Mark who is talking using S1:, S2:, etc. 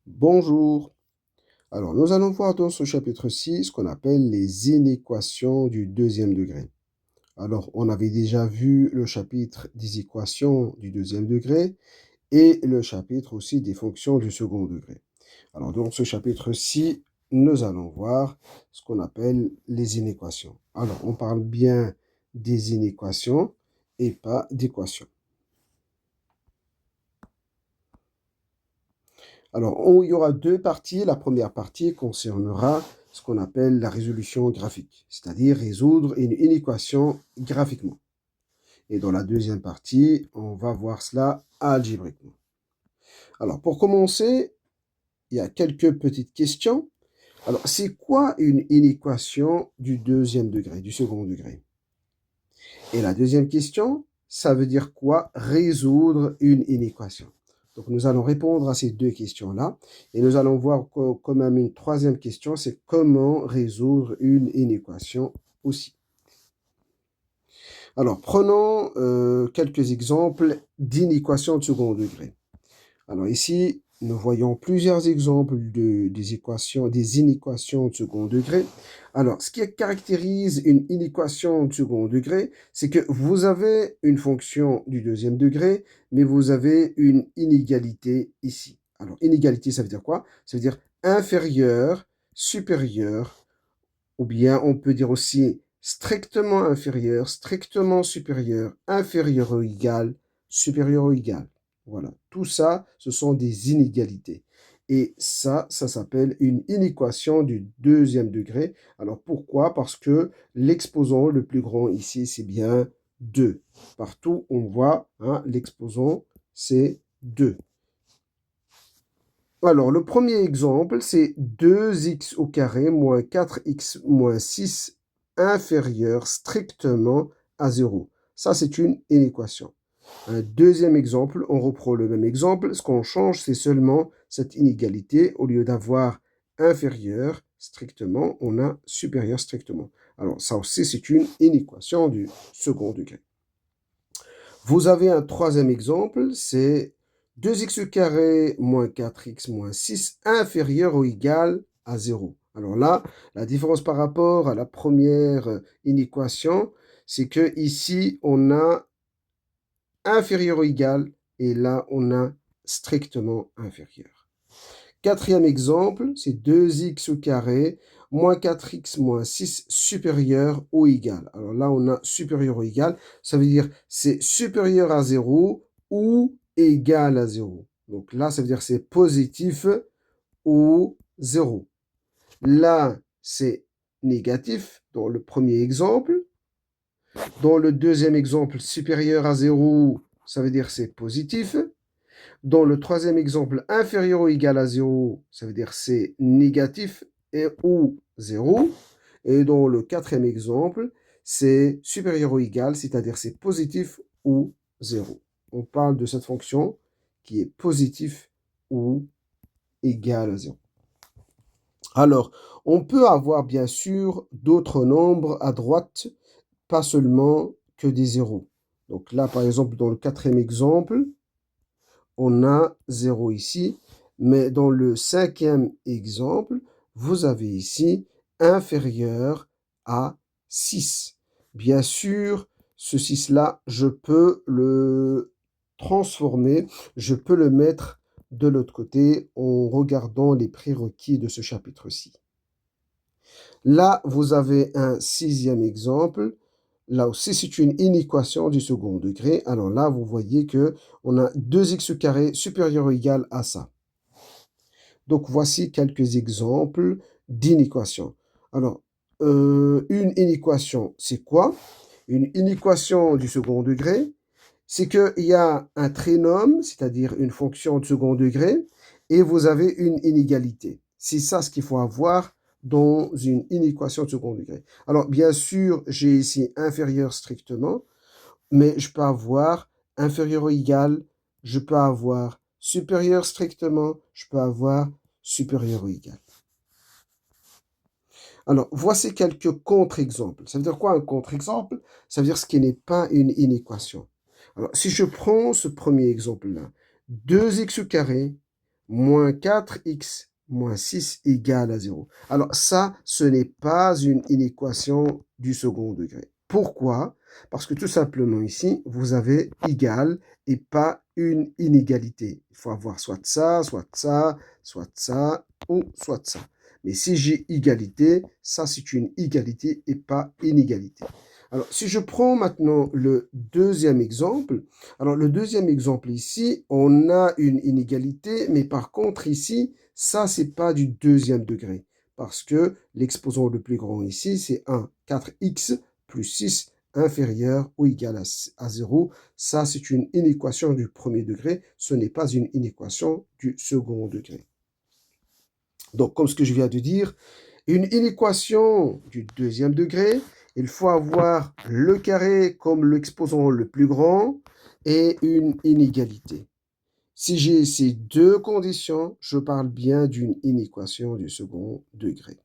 S1: Bonjour. Alors, nous allons voir dans ce chapitre-ci ce qu'on appelle les inéquations du deuxième degré. Alors, on avait déjà vu le chapitre des équations du deuxième degré et le chapitre aussi des fonctions du second degré. Alors, dans ce chapitre-ci, nous allons voir ce qu'on appelle les inéquations. Alors, on parle bien des inéquations et pas d'équations. Alors, il y aura deux parties. La première partie concernera ce qu'on appelle la résolution graphique, c'est-à-dire résoudre une équation graphiquement. Et dans la deuxième partie, on va voir cela algébriquement. Alors, pour commencer, il y a quelques petites questions. Alors, c'est quoi une inéquation du deuxième degré, du second degré? Et la deuxième question, ça veut dire quoi résoudre une inéquation? Donc nous allons répondre à ces deux questions-là et nous allons voir quand même une troisième question, c'est comment résoudre une inéquation aussi. Alors prenons quelques exemples d'inéquations de second degré. Alors ici, nous voyons plusieurs exemples des équations, des inéquations de second degré. Alors, ce qui caractérise une inéquation de second degré, c'est que vous avez une fonction du deuxième degré, mais vous avez une inégalité ici. Alors, inégalité, ça veut dire quoi? Ça veut dire inférieur, supérieur, ou bien on peut dire aussi strictement inférieur, strictement supérieur, inférieur ou égal, supérieur ou égal. Voilà, tout ça, ce sont des inégalités. Et ça s'appelle une inéquation du deuxième degré. Alors pourquoi? Parce que l'exposant le plus grand ici, c'est bien 2. Partout, on voit l'exposant, c'est 2. Alors, le premier exemple, c'est 2x au carré moins 4x moins 6 inférieur strictement à 0. Ça, c'est une inéquation. Un deuxième exemple, on reprend le même exemple. Ce qu'on change, c'est seulement cette inégalité. Au lieu d'avoir inférieur strictement, on a supérieur strictement. Alors, ça aussi, c'est une inéquation du second degré. Vous avez un troisième exemple, c'est 2x carré moins 4x moins 6 inférieur ou égal à 0. Alors là, la différence par rapport à la première inéquation, c'est que ici, on a inférieur ou égal et là, on a strictement inférieur. Quatrième exemple, c'est 2x au carré moins 4x moins 6 supérieur ou égal. Alors là, on a supérieur ou égal. Ça veut dire c'est supérieur à 0 ou égal à 0. Donc là, ça veut dire c'est positif ou 0. Là, c'est négatif dans le premier exemple. Dans le deuxième exemple, supérieur à 0, ça veut dire c'est positif. Dans le troisième exemple, inférieur ou égal à 0, ça veut dire c'est négatif et ou 0. Et dans le quatrième exemple, c'est supérieur ou égal, c'est-à-dire c'est positif ou 0. On parle de cette fonction qui est positif ou égal à 0. Alors, on peut avoir bien sûr d'autres nombres à droite, pas seulement que des zéros. Donc là, par exemple, dans le quatrième exemple, on a 0 ici, mais dans le cinquième exemple, vous avez ici inférieur à 6. Bien sûr, ce 6-là, je peux le transformer, je peux le mettre de l'autre côté en regardant les prérequis de ce chapitre-ci. Là, vous avez un sixième exemple. Là aussi, c'est une inéquation du second degré. Alors là, vous voyez que on a 2x carré supérieur ou égal à ça. Donc, voici quelques exemples d'inéquations. Alors, une inéquation, c'est quoi? Une inéquation du second degré, c'est qu'il y a un trinôme, c'est-à-dire une fonction de second degré, et vous avez une inégalité. C'est ça ce qu'il faut avoir dans une inéquation de second degré. Alors, bien sûr, j'ai ici inférieur strictement, mais je peux avoir inférieur ou égal, je peux avoir supérieur strictement, je peux avoir supérieur ou égal. Alors, voici quelques contre-exemples. Ça veut dire quoi un contre-exemple? Ça veut dire ce qui n'est pas une inéquation. Alors, si je prends ce premier exemple-là, 2x carré moins 4x moins 6 égale à 0. Alors ça, ce n'est pas une inéquation du second degré. Pourquoi? Parce que tout simplement ici, vous avez égal et pas une inégalité. Il faut avoir soit ça, soit ça, soit ça ou soit ça. Mais si j'ai égalité, ça c'est une égalité et pas inégalité. Alors, si je prends maintenant le deuxième exemple, alors le deuxième exemple ici, on a une inégalité, mais par contre ici, ça c'est pas du deuxième degré, parce que l'exposant le plus grand ici, c'est 1, 4x plus 6 inférieur ou égal à 0. Ça c'est une inéquation du premier degré, ce n'est pas une inéquation du second degré. Donc, comme ce que je viens de dire, une inéquation du deuxième degré, il faut avoir le carré comme l'exposant le plus grand et une inégalité. Si j'ai ces deux conditions, je parle bien d'une inéquation du second degré.